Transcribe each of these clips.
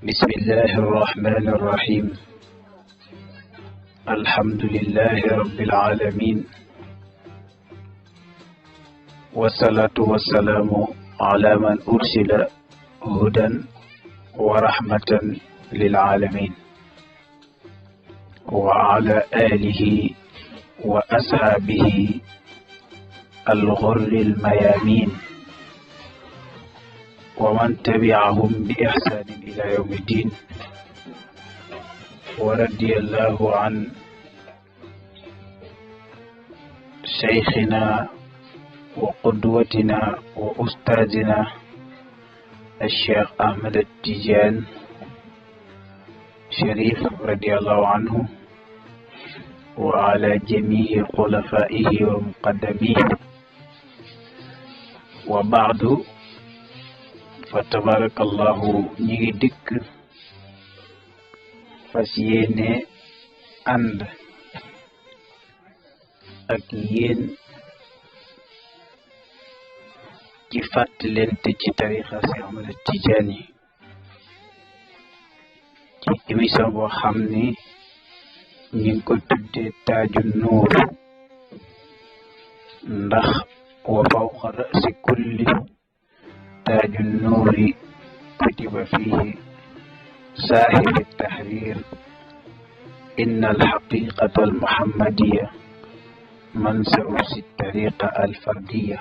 بسم الله الرحمن الرحيم. الحمد لله رب العالمين، والصلاة والسلام على من أرسل هدى ورحمة للعالمين، وعلى آله وأصحابه الغر الميامين، ومن تبعهم بإحسان إلى يوم الدين. ورضي الله عن شيخنا وقدوتنا وأستاذنا الشيخ أحمد التيجان شريف رضي الله عنه، وعلى جميع خلفائه ومقدميه. وبعد، فتبارك الله ñi dikk fas yéene ànd ak yéen ci fàttalente ci tarixa Seex Ahmad Tijaani ci émission boo xam ni ñi ngi ko tuddee Taaju Nuur, ndax wa fawqa ra'si kulli تاج النور كتب فيه صاحب التحرير إن الحقيقة المحمدية منسأ الطريقة الفردية.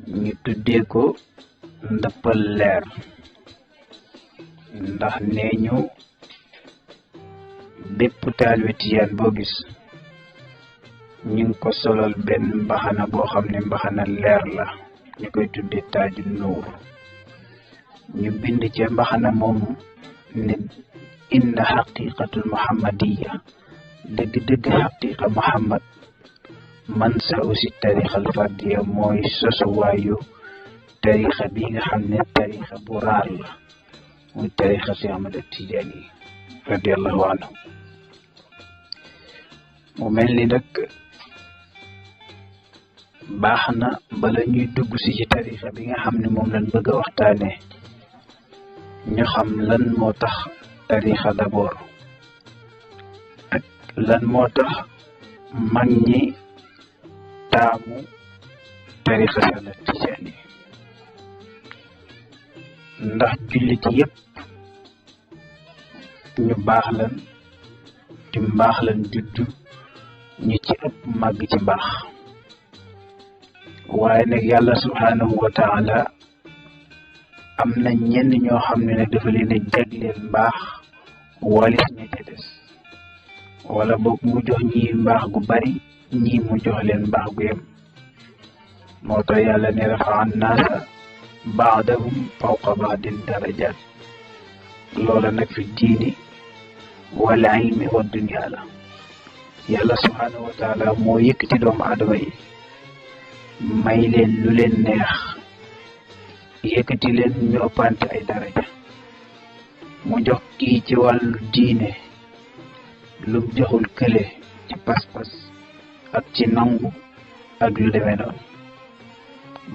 ñu tuddee ko ndëppal leer ndax nee ñu bépp taalibe Tijaan boo gis ñu ngi ko solal benn mbaxana boo xam ne mbaxana leer la, ñu koy tuddee Taaju Nuur. ñu bind ca mbaxana moom ne inna xaqiqatul muhammadiya, dëgg-dëgg xaqiqa muhammad man sa aussi tarixal fardiya mooy sosuwaayu tarixa bi nga xam ne tarixa bu raar la, muy tarixa si Ahmad Tijaani radiallahu anhu. mu mel ni nag baax na bala ñuy dugg si ci tarixa bi nga xam ne moom lañ bëgg a waxtaane, ñu xam lan moo tax tarixa d'abord ak lan moo tax mag ñi taamu tarixa Seex Ahmad Tijaani. ndax jullit yépp ñu baax lan, ci mbaax lan juddu, ñu ci ëpp màgg ci mbaax. waaye nag yàlla subhaanahu wa taala am na ñenn ñoo xam ne nag dafa leen a jagleel mbaax walis ña ca des, wala boog mu jox ñii mbaax gu bari, ñii mu jox leen mbaax gu yem. moo tax yàlla ne rafa'a naasa ba'dahum fawqa ba'din darajaat. loola nag fi diini wal ilmi wa dunya la. yàlla subhaanahu wa taala moo yëkkati doomu aadama yi, may leen lu leen neex, yëkkati leen ñu ëppante ay daraja. mu jox kii ci wàllu diine lum joxul kële ci pas-pas ak ci nangu ak lu demee noonu,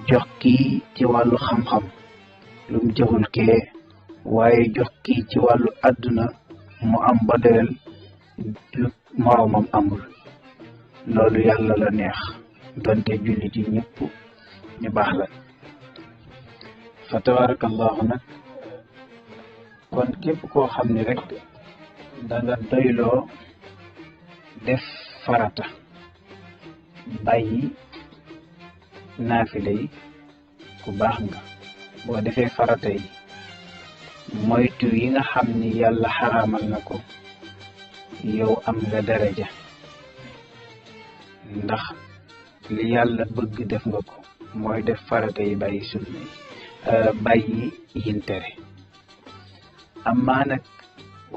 jox kii ci wàllu xam-xam lum joxul kee, waaye jox kii ci wàllu àdduna mu am ba doyal lu moroomam amul. loolu yàlla la neex, donte jullit yi ñëpp ñu baax la. fa tabarakallahu nag kon képp koo xam ne rek da nga doyloo def farata bàyyi naafila yi, ku baax nga. boo defee farata yi moytu yi nga xam ni yàlla xaraamal na ko, yow am nga daraja, ndax li yàlla bëgg def nga ko, mooy def farata yi bàyyi sunna yi, bàyyi yin tere. amaa nag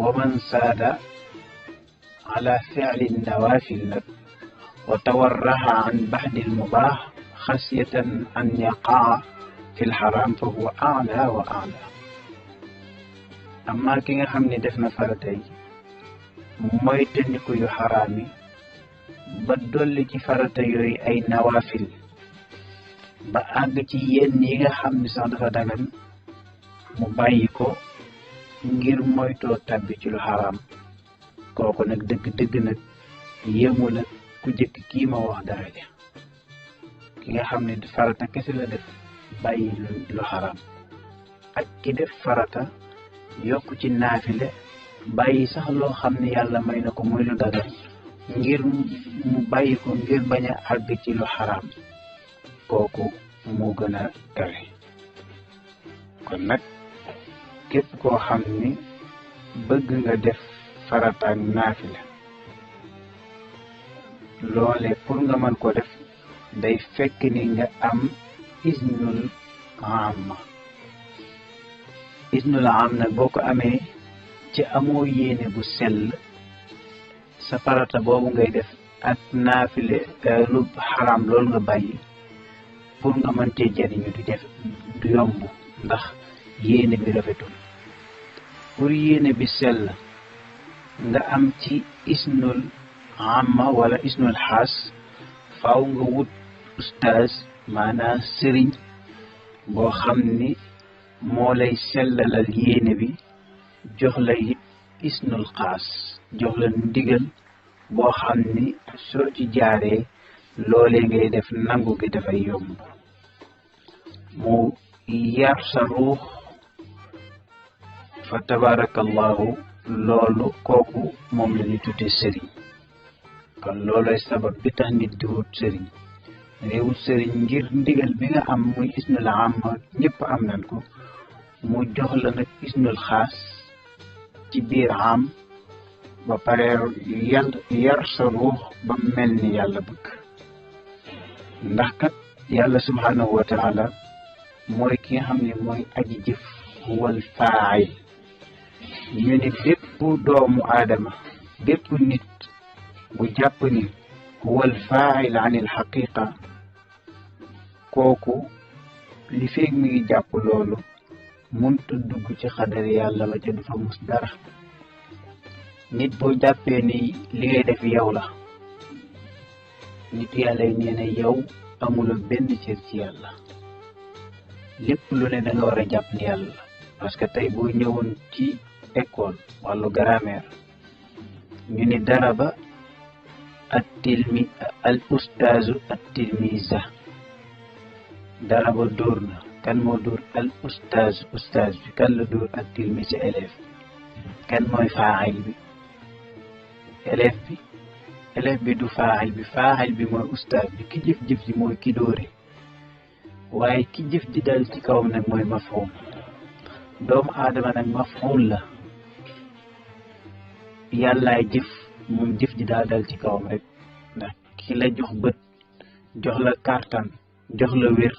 wa man saada ala fi'li nawaafil nag wa tawarraha an baxdi lmubaax xasiyatan an yaqaa fi lxaraam fa huwa a'la wa a'la. amaa ki nga xam ne def na farata yi mooy tëndiku yu xaraam yi ba dolli ci farata yooyu ay nawaafil ba àgg ci yenn yi nga xam ni sax dafa dagan, mu bàyyi ko ngir moytoo tabbi ci lu xaraam kooku nag dëgg nag yéemu la ku jëkk kii ma wax daraja ki nga xam ne farata kese la def bàyyi lu xaraam ak ki def farata yokk ci naafile bàyyi sax loo xam ne yàlla may na ko muy lu dagal ngir mu bàyyi ko ngir bañ a àgg ci lu xaraam kooku moo gën a kawe kon nag képp koo xam ni bëgg nga def farata ak naafila loole pour nga mën ko def day fekk ni nga am isnul am nag boo ko amee ci amoo yéene bu sell sa farata boobu ngay def ak naafile lu xaraam loolu nga bàyyi pour nga mën cee jariñu du yomb ndax yéene bi rafetul pour yéene bi sell nga am ci isnul amma wala isnul xaas faaw nga wut ustaaz maanaam sëriñ boo xam ni moo lay sellalal yéene bi jox la it isnul xaas jox la ndigal boo xam ni soo ci jaaree loolee ngay def nangu gi dafay yomb mu yar sa ruux fa tabarakallahu loolu kooku moom la ñu tuddee sëriñ kon loolooy sabab bi tax nit di wut sëriñ ngay wut sëriñ ngir ndigal bi nga am muy isnul am ñëpp am nañ ko mu jox la nag isnul xaas ci biir am ba pare yar sa ruux ba mel ni yàlla bëgg ndax kat yàlla subhanahu wa taala mooy ki nga xam ne mooy aji jëf wal faa'il ñu ne bépp doomu aadama bépp nit bu jàpp ni wal faa'il anil xaqiqa kooku li feeg mi ngi jàpp loolu mënta dugg ci xadar yàlla ba ca du fa mus dara nit boo jàppee ni li ngay def yow la nit yàlla yi nee na yow amula benn cër ci yàlla lépp lu ne da nga war a jàpp ni yàlla la parce que tey boo ñëwoon ci école wàllu grammaire ñu ni daraba al ustaazu at tilmisa daraba dóor na kan moo dóor al ustaaz bi kan la dóor at tilmisa élève kan mooy faa'il bi élève bi du faa'il bi mooy ustaaz bi ki jëf-jëf ji mooy ki dóore waaye ki jëf ji dal ci kawam nag mooy maf'ul doomu aadama nag maf'ul la yàllaay jëf moom jëf ji daa dal ci kawam rek ndax ki la jox bët jox la kartan jox la wér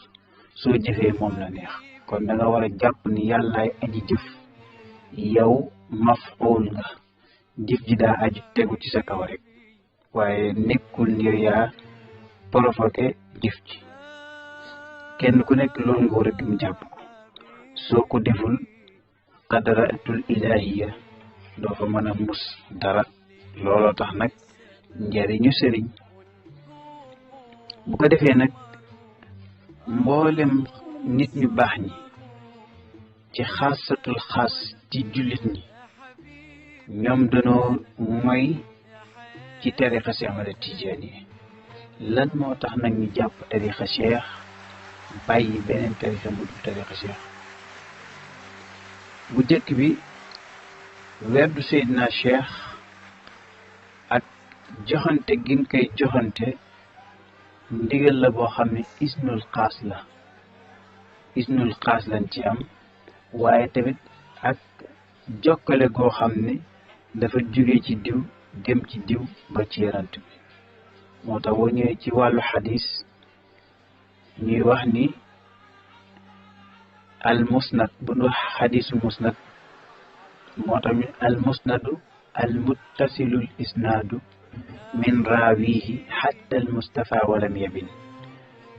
soo jëfee moom la neex kon da nga war a jàpp ni yàllaay aji jëf yow maf'ul nga jëf ji daa aju tegu ci sa kaw rek waaye nekkul ngir yaa provoqué jëf ji kenn ku nekk loolu nga war a gëm jàpp ko soo ko deful qadratul ilahiya doo fa mën a mus dara looloo tax nag njariñu sëriñ bu ko defee nag mboolem nit ñu baax ñi ci xaasatul xaas ci jullit ñi ñoom danoo mooy ci tarixa Cheikh Ahmad Tidiane yi lan moo tax nag ñu jàpp tarixa Cheikh bàyyi beneen tarixa bu dul tarixa Cheikh bu jëkk bi werdu Seydina Cheikh ak joxante gin koy joxante ndigal la boo xam ne isnul xaas lañ ci am waaye tamit ak jokkale goo xam ne dafa jóge ci diw dem ci diw ba ci yarant bi moo tax boo ñëwee ci wàllu xadis ñuy wax ni al musnad bu ñu wax xadisul musnad moo tax al musnadu al muttasilul isnaadu min raawihi xatta al mustafa walam yabin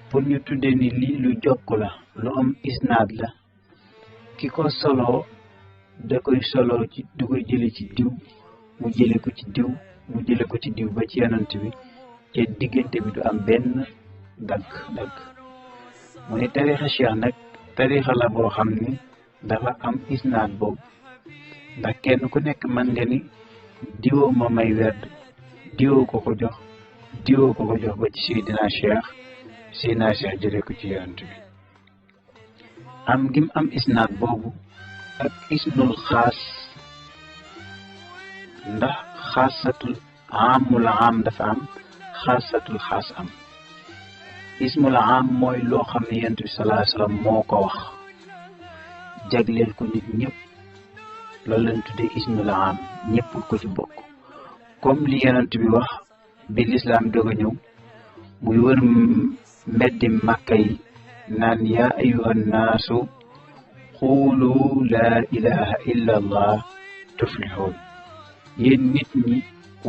pour ñu tudde ni lii lu jokk la lu am isnaad la ki ko soloo da koy soloo ci du koy jële ci diw mu jële ko ci diw mu jële ko ci diw ba ci yonant bi te diggante bi du am benn dagg mu ne tarixa Cheikh nag tarixa la boo xam ne dafa am isnaad boobu ndax kenn ku nekk mën nga ni diwoo ma may werd diwoo ko ko jox ba ci Seydina Cheikh jëlee ko ci yonent bi am gim am isnaad boobu ak isnul xaas ndax xaasatul amul am dafa am xaasatul xaas am ismul am mooy loo xam ne yonent bi sallallahu alayhi wasallam moo ko wax jagleel ko nit ñëpp loolu lañ tuddee ismul am ñëpp ko ci bokk comme li yonent bi wax bi lislaam doog a ñëw muy wër mbeddi Makka yi naan yaa ayyuhan naasu xuulu laa ilaha illa allah tuflixuun yéen nit ñi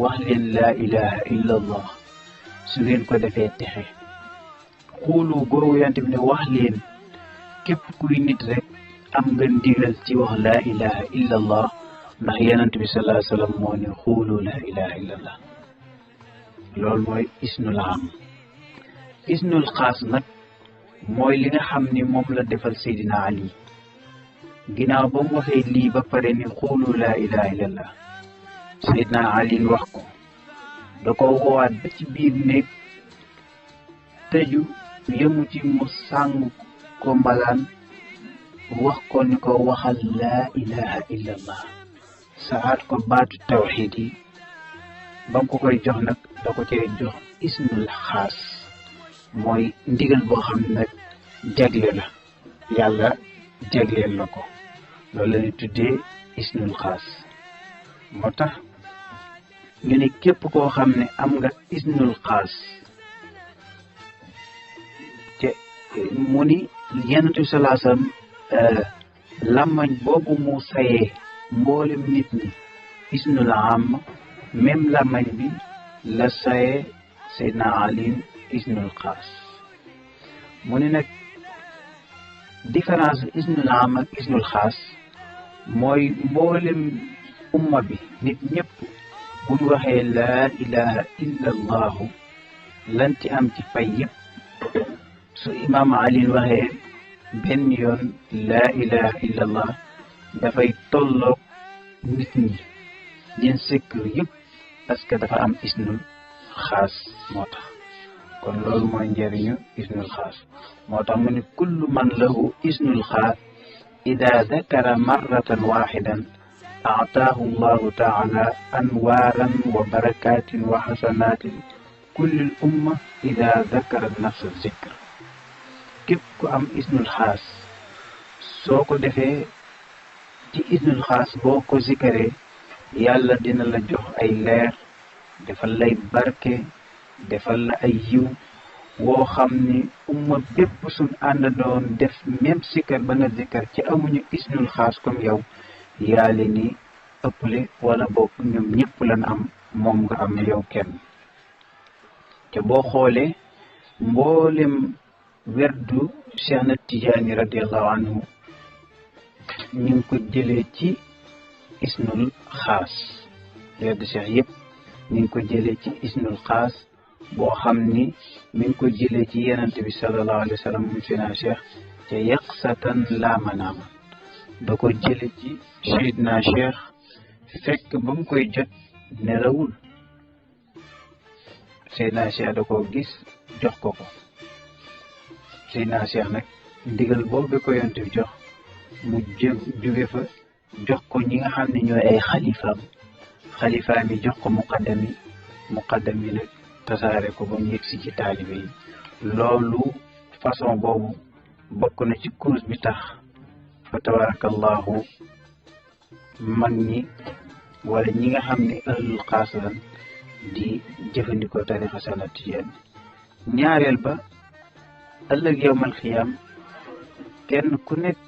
wax leen laa ilaha illa allah su ngeen ko defee texe xuulu googu yonent bi ne wax leen képp kuy nit rek am nga ndigal ci wax laa ilaha illa allah ndax yonent bi sallallahu alayhi wa sallam moo ne xuulu laa ilaha illa allah loolu mooy isnul am isnul xaas nag mooy li nga xam ni moom la defal Seydina Ali ginnaaw ba mu waxee lii ba pare ni xuulu laa ilaha illallah Seydina Ali wax ko da ko woowaat ba ci biir néeg tëju yëmu ci mu sàng ko mbalaan wax ko ni ko waxal laa ilaha illallah saxaat ko baatu tawxiid yi ba mu ko koy jox nag da ko cee jox isnul xaas mooy ndigal boo xam ne nag jagle la yàlla jagleel la ko loolu la ñuy tuddee isnul xaas moo tax ñu ne képp koo xam ne am nga isnul xaas te mu ni Yonent bi sallallahu alayhi wasallam làmmañ boobu mu sayee mboolem nit ñi isnul am même làmmañ bi la sayee Seydina Ali isnul xaas mu ne nag différence isnul am ak isnul xaas mooy mboolem umma bi nit ñëpp buñ waxee laa ilaha illa allahu lan ci am ci fay yëpp su imaam Ali waxee benn yoon laa ilaha illa allah dafay tolloog nit ñi ñeen secteur yëpp parce que dafa am isnul xaas moo tax kon loolu mooy njëriñu isnul xaas moo tax mu ne kullu man lahu isnul xaas ida dakara marratan waxidan aataahu llahu taala anwaaran wa barakatin wa xasanatin kulli l umma ida dakara nafsa zikr képp ku am isnul xaas soo ko defee ci isnul xaas boo ko zikaree yàlla dina la jox ay leer defal lay barke defal la ay yiw woo xam ni umma bépp suñ ànd doon def même sikar ba nga zikar ci amuñu isnul xaas comme yow yaa leen ni ëpple wala bokk ñoom ñëpp lan am moom nga am yow kenn te boo xoolee mboolem werdu Cheikh na Tijaani radiallahu anhu ñu ngi ko jëlee ci isnul xaas werdu Cheikh yëpp ñu ngi ko jëlee ci isnul xaas boo xam ni mi ngi ko jëlee ci Yonent bi sallallahu alayhi wa sallam moom Seydina Cheikh te yaqsatan laa manaaman da ko jële ci Seydina Cheikh fekk ba mu koy jot nelawul Seydina Cheikh da ko gis jox ko Seydina Cheikh nag ndigal boobu ko Yonent bi jox mu jóge fa jox ko ñi nga xam ne ñooy ay xalifaam yi jox ko muqaddam yi nag tasaare ko ba mu yegsi ci taalibe yi loolu façon boobu bokk na ci cause bi tax fa tabarakallahu mag ñi wala ñi nga xam ne ahlul xaas lan di jëfandikoo tarixa Seexna Tijaan ñaareel ba ëllëg yowmal xiyaam kenn ku nekk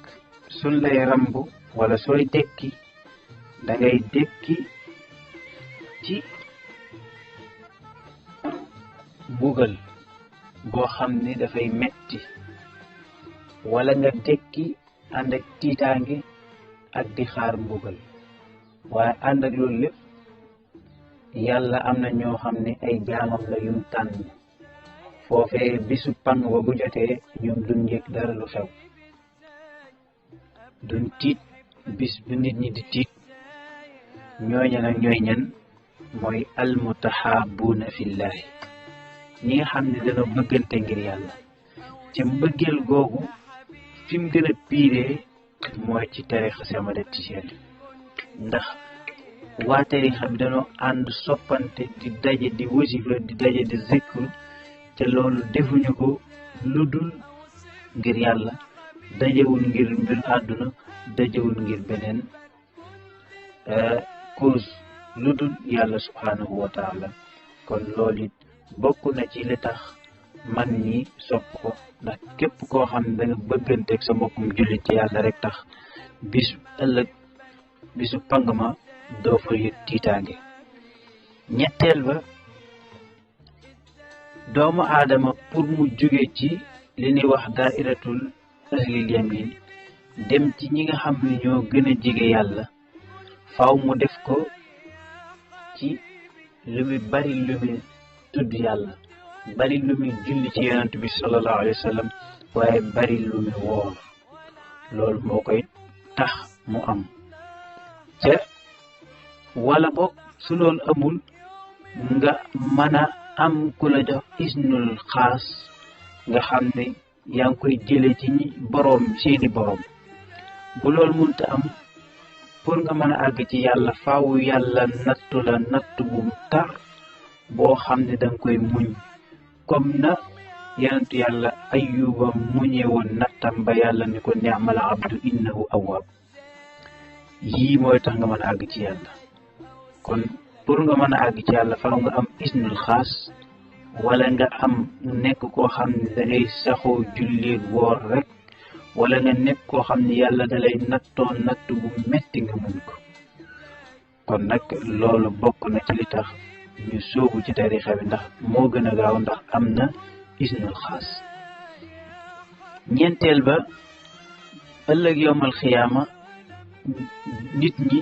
suñ lay ramb wala sooy dekki da ngay dekki ci bugal boo xam ne dafay metti wala nga dekki ànd ak tiitaange ak di xaar mbugal waaye ànd ak loolu lépp yàlla am na ñoo xam ne ay jaamam la yum tànn foofee bisu pan wa bu jotee ñoom duñ yëg dara lu xew duñ tiit bis bu nit ñi di tiit. ñooña nag ñooy ñan mooy almutahabuuna fillahi ñi nga xam ne dañoo bëggante ngir yàlla ca mbëggeel googu fi mu gën a piiree mooy ci tarixa Ahmada Tijaan ndax waa tarixa bi dañoo ànd soppante di daje di wasifa di daje di zikru ca loolu defuñu ko lu dul ngir yàlla dajewul ngir mbir àdduna dajewul ngir beneen cause lu dul yàlla subhanahu wa taala kon loolu it bokk na ci li tax man ñi sopp ko ndax képp koo xam ne da nga bëgganteeg sa mbokkum jullit ci yàlla rek tax bisu ëllëg bisu pang ma doo fa yëg tiitaange. ñetteel ba doomu aadama pour mu jóge ci li ñuy wax daairatul ahlil yamin dem ci ñi nga xam ne ñoo gën a jege yàlla faaw mu def ko ci lu muy bari lu muy tudd yàlla bari lu muy julli ci yonent bi sallallahu alayhi wa sallam waaye bari lu muy woor loolu moo koy tax mu am ca wala boog su loolu amul nga mën a am ku la jox isnul xaas nga xam ne yaa ngi koy jële ci ñi boroom seeni boroom bu loolu mënta am pour nga mën a àgg ci yàlla faaw yàlla nattu la natt bu tar boo xam ne danga koy muñ comme na yonentu yàlla Ayyuba muñee woon nattam ba yàlla ni ko ni'mal abdu innahu awwab yii mooy tax nga mën a àgg ci yàlla kon pour nga mën a àgg ci yàlla faaw nga am isnul xaas wala nga am nekk koo xam ne dangay saxoo jullit woor rek wala nga nekk koo xam ne yàlla dalay nattoo natt bu metti nga muñ ko kon nag loolu bokk na ci li tax ñu sóobu ci tarixa bi ndax moo gën a gaaw ndax am na isnul xaas. ñeenteel ba ëllëg yowmal xiyaama nit ñi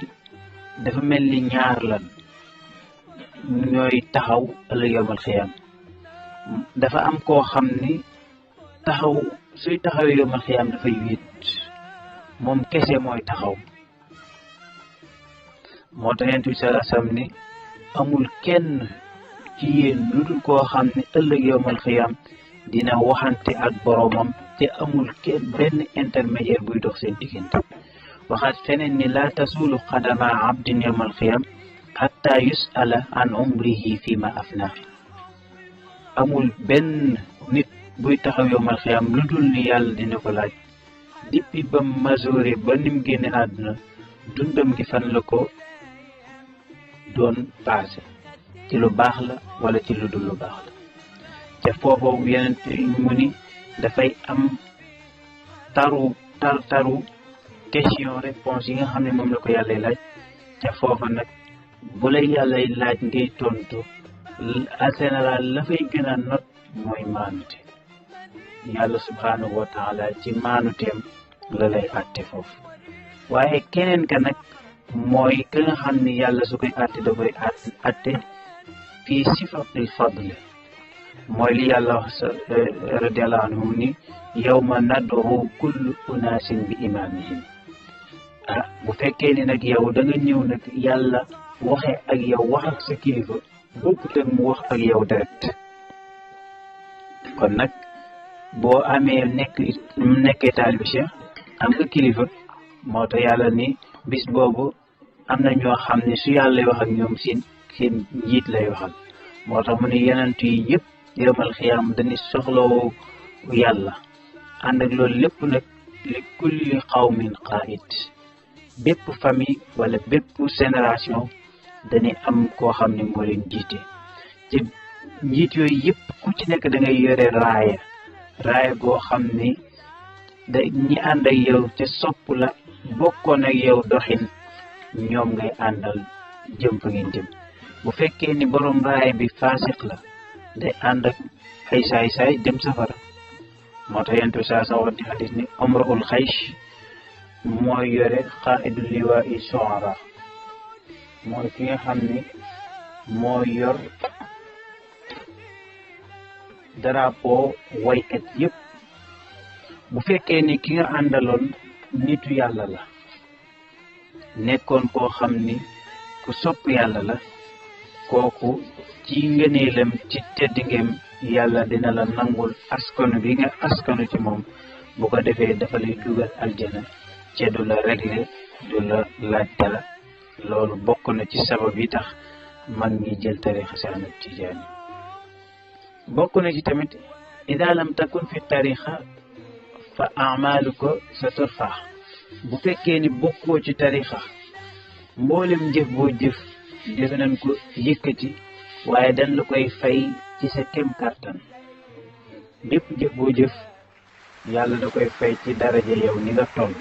dafa mel ni ñaar lan ñooy taxaw ëllëg yowmal xiyaama dafa am koo xam ni taxaw suy taxawee yowmal xiyaama dafay wéet moom kese mooy taxaw moo tax Yonent bi sallallahu alayhi wa sallam ni amul kenn ci yéen lu dul koo xam ne ëllëg yowmal xiyaam dina waxante ak boroomam te amul kenn benn intermédiaire buy dox seen diggante waxaat feneen ni laa tasulu qadama abdin yowmal xiyaam xatta yusala an umrihi fi ma afna amul benn nit buy taxaw yowmal xiyaam lu dul ni yàlla dina ko laaj depuis ba majoore ba nim génne àdduna dundam gi fan la ko doon passé ci lu baax la wala ci lu dul lu baax la te foofu yeneen mu ni dafay am taru question réponse yi nga xam ne moom la ko yàlla laaj te foofa nag bu lay yàlla laaj ngay tontu en général la fay gën a not mooy maanute yàlla subhanahu wa taala ci maanuteem la lay àtte foofu waaye keneen ka nag mooy ka nga xam ne yàlla su koy àtte da koy àtte fii sifatil fadli mooy li yàlla wax radiallahu anhu ni yawma nad'u kullu unaasin bi imaamihim bu fekkee ni nag yow da nga ñëw nag yàlla waxe ak yow wax ak sa kilifa bokkut ak mu wax ak yow direct kon nag boo amee nekkee taalibe Cheikh am nga kilifa moo tax yàlla ni bis boobu am na ñoo xam ne su yàlla wax ak ñoom seen njiit lay waxal moo tax mu ne yonent yi yëpp yawmal xiyaam dañuy soxlawoo yàlla ànd ak loolu lépp nag li kulli qawmin qaa'id bépp famille wala bépp génération dañuy am koo xam ne moo leen jiite ci njiit yooyu yëpp ku ci nekk da ngay yore raaya goo xam ne da ñi ànd ak yow ca sopp la bokkoon ak yow doxin ñoom ngay àndal jëm fa ngeen jëm bu fekkee ni borom raaya bi faasiq la day ànd ak ay saay-saay jëm safara moo tax Yonent bi saa sa wax di xadis ni umrul xaysh mooy yore qaa'idul liwaa'i shu'ara mooy ki nga xam ni moo yor drapeau waykat yëpp bu fekkee ni ki nga àndaloon nitu yàlla la nekkoon koo xam ni ku sopp yàlla la kooku ci ngëneelam ci teddingeem yàlla dina la nangul askanu bi nga askanu ci moom bu ko defee dafa lay dugal aljana ca du la réglé du la laaj dara loolu bokk na ci sabab yi tax mag ñi jël tarixa si Ahmad Tijaani bokk na ci tamit ida lam takun fi tarixa fa amaluka sa turfa bu fekkee ni bokkoo ci tarixa mboolem jëf boo jëf def nañ ko yëkkati waaye dañ la koy fay ci sa kem kàttan bépp jëf boo jëf yàlla da koy fay ci daraja yow ni nga toll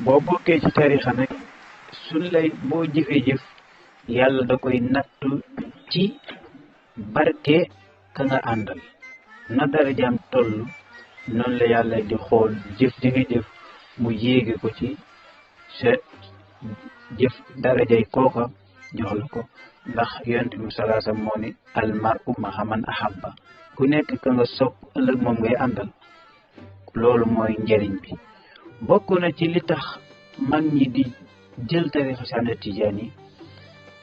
boo bokkee ci tarixa nag suñ lay boo jëfee jëf yàlla da koy nattu ci barke ka nga àndal na darajaam toll noonu la yàlla di xool jëf di nga jëf mu yéege ko ci sa jëf darajay kooka jox la ko ndax yonent bi salaasam moo ni almar'u ma'a man ahabba ku nekk ka nga sopp ëllëg moom ngay àndal loolu mooy njëriñ bi bokk na ci li tax mag ñi di jël tarixa si Ahmad Tijaani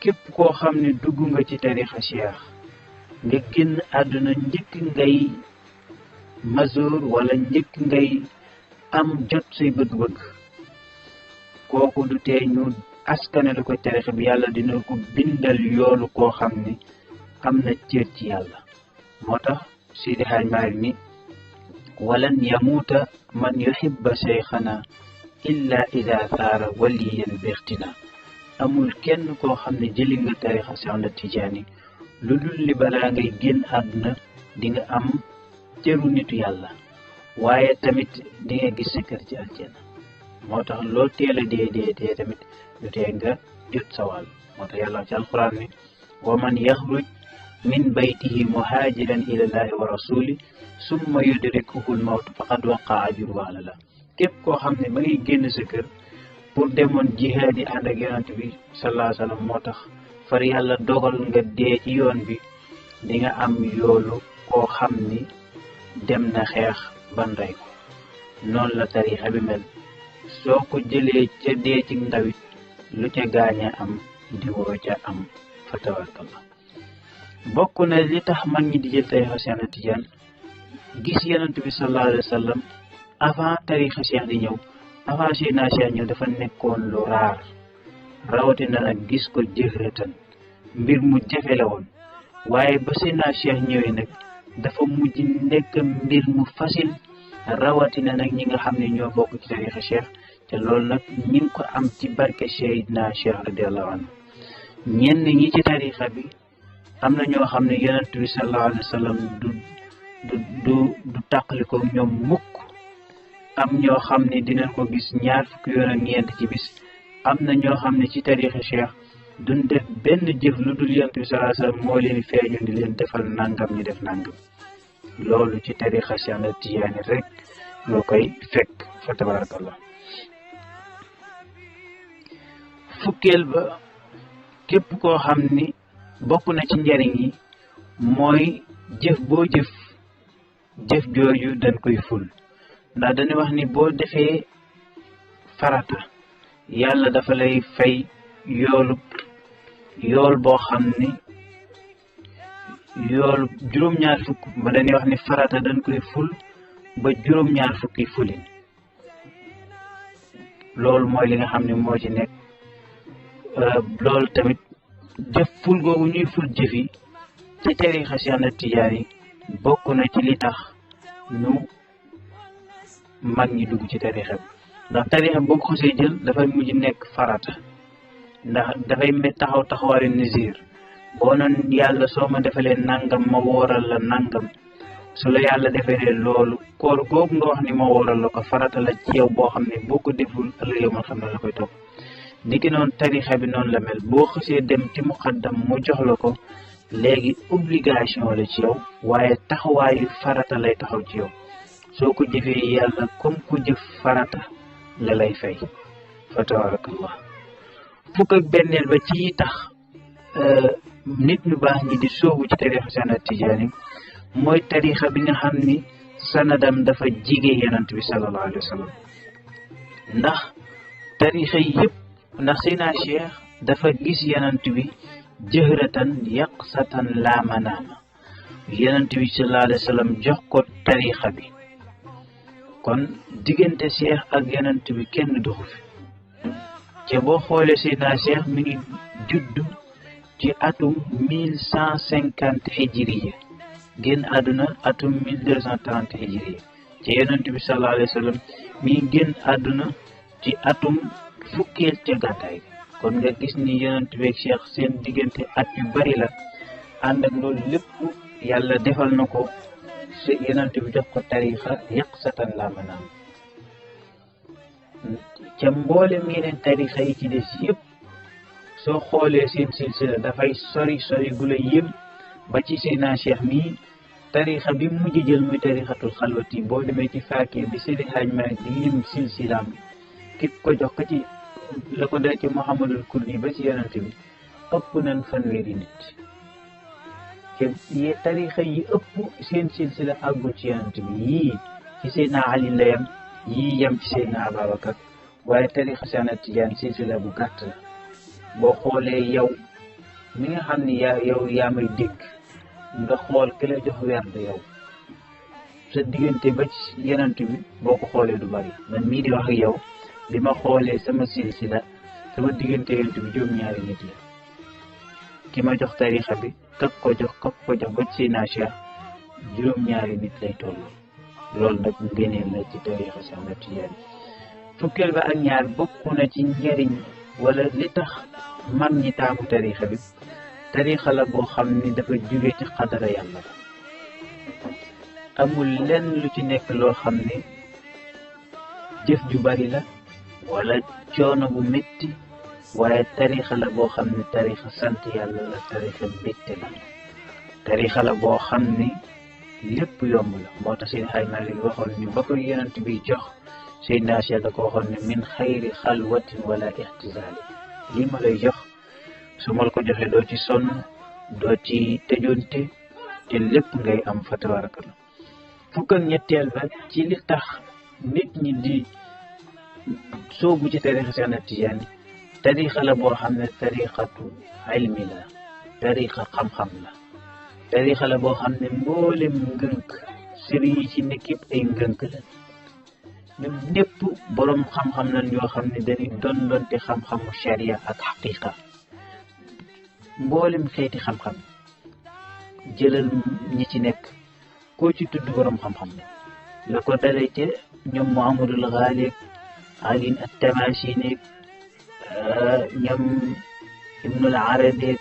képp koo xam ne dugg nga ci tarixa Cheikh nga génn àdduna njëkk ngay masoor wala njëkk ngay am jot say bëgg-bëgg kooku du tee ñu askane lu ko tarixa bi yàlla dina ko bindal yoolu koo xam ne am na cër ci yàlla moo tax Seydi Hajji Maalik ni walan yamuuta man yuhibba cheikhana illa ida saara waliyan bixtina amul kenn koo xam ne jëli nga tarixa si Ahmad Tijaani lu dul li balaa ngay génn àdduna di nga am cëru nitu yàlla waaye tamit di nga gis sa kër ci aljana moo tax loo teel a dee tamit lu tee nga jot sa wàll moo tax yàlla ci alquran ni wa man yaxruj min baytihi muhaajiran ilallahi wa rasuli summa yudrikuhu lmawtu faqad waqaa ajruhu ala la képp koo xam ne ba ngay génn sa kër pour demoon jihaad yi ànd ak yonent bi sallallahu alayhi wa sallam moo tax far yàlla dogal nga dee ci yoon bi di nga am yoolu koo xam ni dem na xeex ban rey ko noonu la tarixa bi mel soo ko jëlee ca dee ci ndawit lu ca gaañe am diwoo ca am fa tabarkallah bokk na li tax mag ñi di jël tarixa si Ahmad Tijaan gis yonent bi sallallahu alayhi wa sallam avant tarixa Cheikh di ñëw avant Seydina Cheikh ñëw dafa nekkoon lu raar rawatina nag gis ko jëhratan mbir mu jafe la woon waaye ba Seydina Cheikh ñëwee nag dafa mujj nekk mbir mu facile rawatina nag ñi nga xam ne ñoo bokk ci tarixa Cheikh te loolu nag ñi ngi ko am ci barke Seydina Cheikh radiallahu anhu ñenn ñi ci tarixa bi am na ñoo xam ne yonent bi sallallahu alayhi wa sallam du tàqali ko ñoom mukk am ñoo xam ne dinañ ko gis ñaar fukki yoon ak ñeent ci bis am na ñoo xam ne ci tarixa Cheikh duñ def benn jëf lu dul yonent bi sallallahu alayhi wa sallam moo leen feeñu di leen defal nangam ñu def nangam loolu ci tarixa Cheikh Ahmad Tijaani rek loo koy fekk fa tabarakallah fukkeel ba képp koo xam ni bokk na ci njariñ yi mooy jëf boo jëf jooju dañ koy ful ndax dañuy wax ni boo defee farata yàlla dafa lay fay yool boo xam ni yool juróom-ñaar fukk ba dañuy wax ni farata dañ koy ful ba juróom-ñaar fukki fulin loolu mooy li nga xam ne moo ci nekk loolu tamit jëf ful googu ñuy ful jëf yi ci tarixa Cheikh Ahmad Tijaani bokk na ci li tax ñu mag ñi dugg ci tarixa bi ndax tarixa boo ko xasee jël dafay mujj nekk farata ndax dafay taxawaayu nisir boo noon yàlla soo ma defalee nangam ma wooral la nangam su la yàlla defalee loolu koor googu nga wax ni ma wooral la ko farata la ci yow boo xam ne boo ko deful ëllëg yow ma xam ne la koy topp niki noonu tarixa bi noonu la mel boo xasee dem ci muqaddam mu jox la ko léegi obligation la ci yow waaye taxawaayu farata lay taxaw ci yow soo ko jëfee yàlla comme ku jëf farata la lay fay fa tabarakallah fukk ak benneel ba ci tax nit ñu baax ñi di soobu ci tarixa Cheikh Ahmad Tijaani mooy tarixa bi nga xam ni sanadam dafa jige yonent bi sallallahu alayhi wa sallam ndax tarixa yëpp ndax Seydina Cheikh dafa gis yonent bi jëhratan yaqsatan laa manaama yonent bi sallallahu alayhi wa sallam jox ko tarixa bi kon diggante Cheikh ak yonent bi kenn doxu fi te boo xoolee Seydina Cheikh mi ngi juddu ci atum 1150 hijriya génn àdduna atum 1230 hijriya ci yonent bi sallallahu alayhi wa sallam mi ngi génn àdduna ci atum fukkeel ca gàddaay kon nga gis ni yonent bi ak Cheikh seen diggante at yu bari la ànd ak loolu lépp yàlla defal na ko si yonent bi jox ko tarixa yaqsatan laa manaam ca mboolem yeneen tarixa yi ci des yëpp soo xoolee seen silsila dafay sori gu la yëm ba ci Seydina Cheikh mii tarixa bi mujj jël muy tarixatul xalwati boo demee ci faakee bi Seydi Hajj Maalik di lim silsilaam ki ko jox ko ci la ko dee ci Muhammadul Kurdi ba ci yonent bi ëpp nañ fanweeri nit te yi tarixa yi ëpp seen silsila àggul ci yonent bi yii ci Seydina Ali la yem yii yem ci Seydina Ababacar waaye tarixa Seex Ahmad Tijaan silsila bu gàtt la boo xoolee yow mi nga xam ni yaa may dégg nga xool ki la jox werd yow sa diggante ba ci yonent bi boo ko xoolee du bari man mii di wax ak yow bi ma xoolee sama silsila sama diggante yonent bi juróom-ñaari nit la ki ma jox tarixa bi kak ko jox ba ci Seydina Cheikh juróom-ñaari nit lay toll loolu nag ngëneel la ci tarixa Seex Ahmad Tijaan fukkeel ba ak ñaar bokk na ci njëriñ wala li tax mag ñi taamu tarixa bi tarixa la boo xam ni dafa jóge ci xadara yàlla la amul lenn lu ci nekk loo xam ne jëf ju bari la wala coono bu métti waaye tarixa la boo xam ne tarixa sant yàlla la tarixa mbégte la tarixa la boo xam ni lépp yomb la moo tax Seydi Hajj Maalik waxoon ñu ba ko yonent bi jox Seydina Cheikh da ko waxoon ne min xayri xalwatin wala ixtisaali lii ma lay jox su ma la ko joxee doo ci sonn doo ci tëjonte te lépp ngay am fa tabarakallah fukk ak ñetteel ba ci li tax nit ñi di soobu ci tarixa Seex Ahmad Tijaan tarixa la boo xam ne tarixatu ilmi la tarixa xam-xam la tarixa la boo xam ne mboolem ngënk sëriñ yi ci nekk yëpp ay ngënk la ñoom ñëpp boroom xam-xam lañ yoo xam ne dañuy donte xam-xamu sharia ak xaqiqa mboolem xeeti xam-xam jëlal ñi ci nekk koo ci tudd boroom xam-xam la ko dalee ca ñoom Muhammadul Ghali Ali at-Tamashini ñoom Ibnul Arabi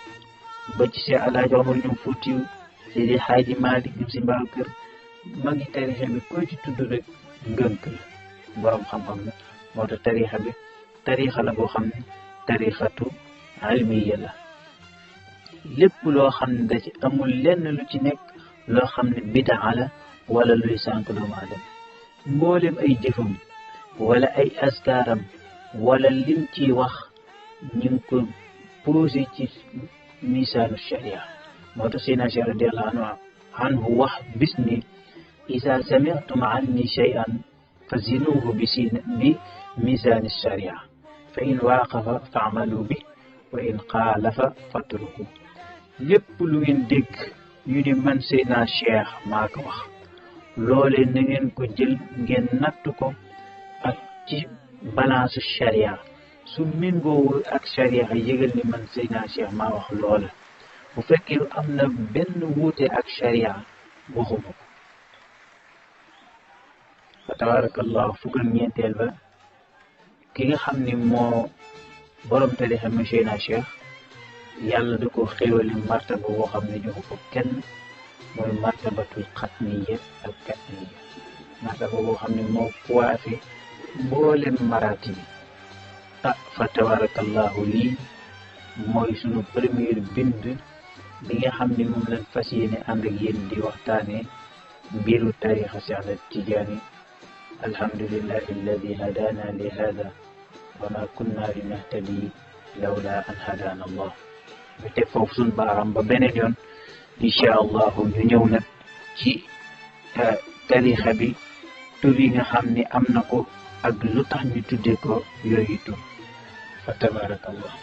ba ci Seex Alaaji Omar ñoom Fuutiyu Seydi Haaji Maalik ñoom si Babacar ma ngi tarixa bi koo ci tudd rek ngënk la boroom xam-xam la moo tax tarixa bi tarixa la boo xam ne tarixatu almiya la lépp loo xam ne da ci amul lenn lu ci nekk loo xam ne bidaa la wala luy sànk doomu aadama mboolem ay jëfam wala ay askaaram wala lim ciy wax ñu ngi ko posé ci misaanu sharia moo tax Seydina Cheikh radiyallahu anhu wax bis ni isa sami'tum anni shay'an fazinuhu bi misaani sharia fa in waaqafa fa'malu bi wa in xaalafa fatruku lépp lu ngeen dégg ñu ni man Seydina Cheikh maa ko wax loolee na ngeen ko jël ngeen natt ko ak ci balance sharia su méngoowul ak sharia yëgal ni man Seydina Cheikh maa wax loola bu fekkee am na benn wuute ak sharia waxuma ko fa tabarakallahu fukk ak ñeenteel ba ki nga xam ni moo borom tarixa mi Seydina Cheikh yàlla da ko xéwale martaba boo xam ne joxu ko kenn mooy martabatul xatmiya ak katmiya martaba boo xam ne moo coiffé mboolem maraati bi fa tabarakallahu lii mooy sunu premier bind bi nga xam ne moom lañ fas yéene ànd ak yéen di waxtaane mbiru tarixa Seex Ahmad Tijaani alhamdulillahi alladi hadana li hada wa ma kunna linahtadi lawla an hadana allah ñu teg foofu suñ baaram ba beneen yoon incha allahu ñu ñëw nag ci tarixa bi tur yi nga xam ni am na ko ak lu tax ñu tudde ko yooyu tur fa tabarakallah